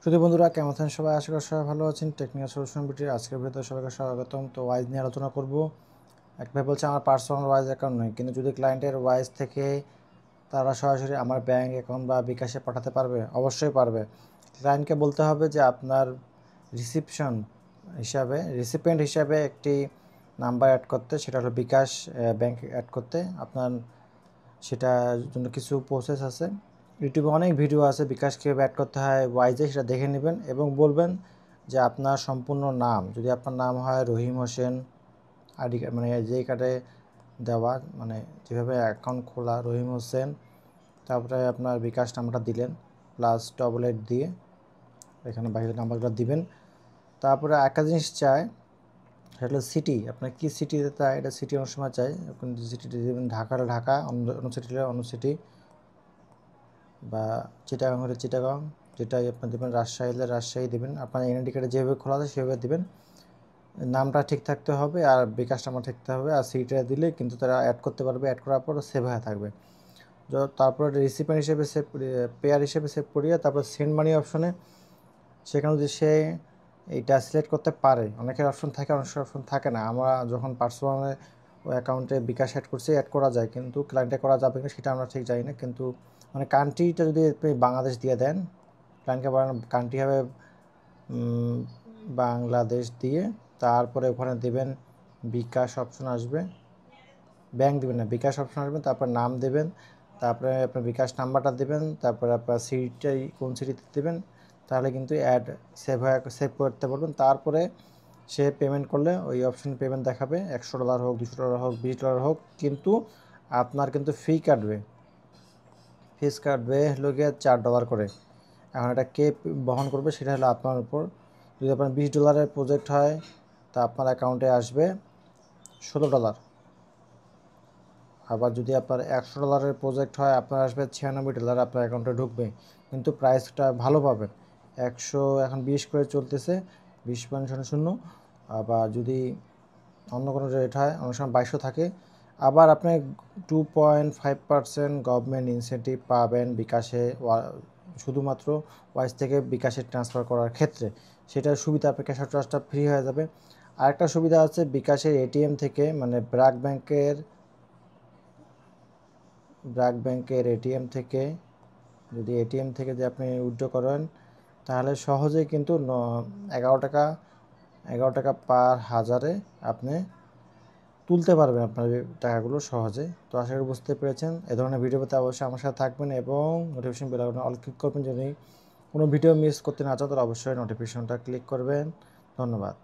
শুধু বন্ধুরা কেমন আছেন সবাই? আশা করি সবাই ভালো আছেন। টেকনিক্যাল সলিউশন ভিডিওর আজকের ভিডিওতে সবাইকে স্বাগতম। তো ওয়াইজ নিয়ে আলোচনা করব। এক ভাই বলছে আমার পার্সোনাল ওয়াইজ অ্যাকাউন্ট নয়, কিন্তু যদি ক্লায়েন্টের ওয়াইজ থেকে তারা সরাসরি আমার ব্যাঙ্ক অ্যাকাউন্ট বা বিকাশে পাঠাতে পারবে? অবশ্যই পারবে। ক্লায়েন্টকে বলতে হবে যে আপনার রিসিপিয়েন্ট হিসাবে একটি নাম্বার অ্যাড করতে, সেটা হলো বিকাশ ব্যাঙ্ক অ্যাড করতে। আপনার সেটার জন্য কিছু প্রসেস আছে, ইউটিউবে অনেক ভিডিও আছে বিকাশ কীভাবে অ্যাড করতে হয় ওয়াইজে, সেটা দেখে নেবেন এবং বলবেন যে আপনার সম্পূর্ণ নাম, যদি আপনার নাম হয় রহিম হোসেন, আইডি মানে যেই কার্ডে দেওয়া, মানে যেভাবে অ্যাকাউন্ট খোলা রহিম হোসেন, তারপরে আপনার বিকাশ নাম্বারটা দিলেন +88 দিয়ে এখানে বাইরের নাম্বারগুলো দিবেন। তারপরে একটা জিনিস চায়, সেটা হলো সিটি, আপনার কী সিটিতে চায়, এটা সিটি অনেক সময় চাই, আপনি সিটিতে দেবেন ঢাকা হলে ঢাকা, অন্য সিটি হলে অন্য সিটি, বা চিটাগাং হলে চিটাগাং, যেটাই আপনার দেবেন। রাজশাহী হলে রাজশাহী দেবেন। আপনার এনআইডি কার্ডে যেভাবে খোলা আছে সেভাবে দেবেন। নামটা ঠিক থাকতে হবে আর বিকাশ নাম্বার থাকতে হবে, আর সিটিটা দিলে কিন্তু তারা অ্যাড করতে পারবে। অ্যাড করার পর সেভ হয়ে থাকবে। তারপরে রিসিপিয়েন্ট হিসেবে সেভ, পেয়ার হিসেবে সেভ করিয়ে তারপর সেন্ড মানি অপশনে, সেখানে যদি সে এইটা সিলেক্ট করতে পারে, অনেকের অপশন থাকে অনেকের অপশন থাকে না। আমরা যখন পার্সোনাল ওই অ্যাকাউন্টে বিকাশ অ্যাড করছি, অ্যাড করা যায়, কিন্তু ক্লায়েন্টে করা যাবে কিনা সেটা আমরা ঠিক জানি না। কিন্তু মানে কান্ট্রিটা যদি আপনি বাংলাদেশ দিয়ে দেন, ক্লায়েন্টকে বলেন কান্ট্রি হবে বাংলাদেশ দিয়ে, তারপরে ওখানে দেবেন বিকাশ অপশন আসবে, ব্যাংক দেবেন না, বিকাশ অপশন আসবে, তারপর নাম দেবেন, তারপরে আপনার বিকাশ নাম্বারটা দেবেন, তারপরে আপনার সিটিটাই কোন সিটিতে দেবেন, তাহলে কিন্তু অ্যাড সেভ করতে পারবেন। তারপরে সে পেমেন্ট করলে ওই অপশন পেমেন্ট দেখাবে, $100 হোক, $200 হোক, $20 হোক, কিন্তু আপনার কিন্তু ফিস কাটবে হলো গিয়ে $4 করে। এখন এটা কে বহন করবে সেটা হলো আপনার উপর। যদি আপনার $20 প্রজেক্ট হয়, তা আপনার অ্যাকাউন্টে আসবে $16। আবার যদি আপনার $100 প্রজেক্ট হয়, আপনার আসবে $96, আপনার অ্যাকাউন্টে ঢুকবে, কিন্তু প্রাইসটা ভালো পাবেন। 100 এখন 20 করে চলতেছে, 20.00। আবার যদি অন্য কোনো রেট হয়, অনেক সময় 2200 থাকে। আবার আপনি 2.5% গভর্নমেন্ট ইনসেন্টিভ পাবেন বিকাশে, শুধুমাত্র ওয়াইজ থেকে বিকাশে ট্রান্সফার করার ক্ষেত্রে। সেটার সুবিধা, আপনার ক্যাশ আউট চার্জটা ফ্রি হয়ে যাবে। আরেকটা সুবিধা আছে, বিকাশের এটিএম থেকে, মানে ব্র্যাক ব্যাংকের এটিএম থেকে, যদি এটিএম থেকে যে আপনি উইথড্র করেন, তাহলে সহজেই কিন্তু 11 টাকা পার হাজারে আপনি তুলতে পারবেন আপনার টাকাগুলো সহজে। তো আশা করি বুঝতে পেরেছেন। এ ধরনের ভিডিও পেতে অবশ্যই আমার সাথে থাকবেন এবং নোটিফিকেশন বেল আইকনে অল ক্লিক করবেন। যদি কোনো ভিডিও মিস করতে না চান তাহলে অবশ্যই নোটিফিকেশনটা ক্লিক করবেন। ধন্যবাদ।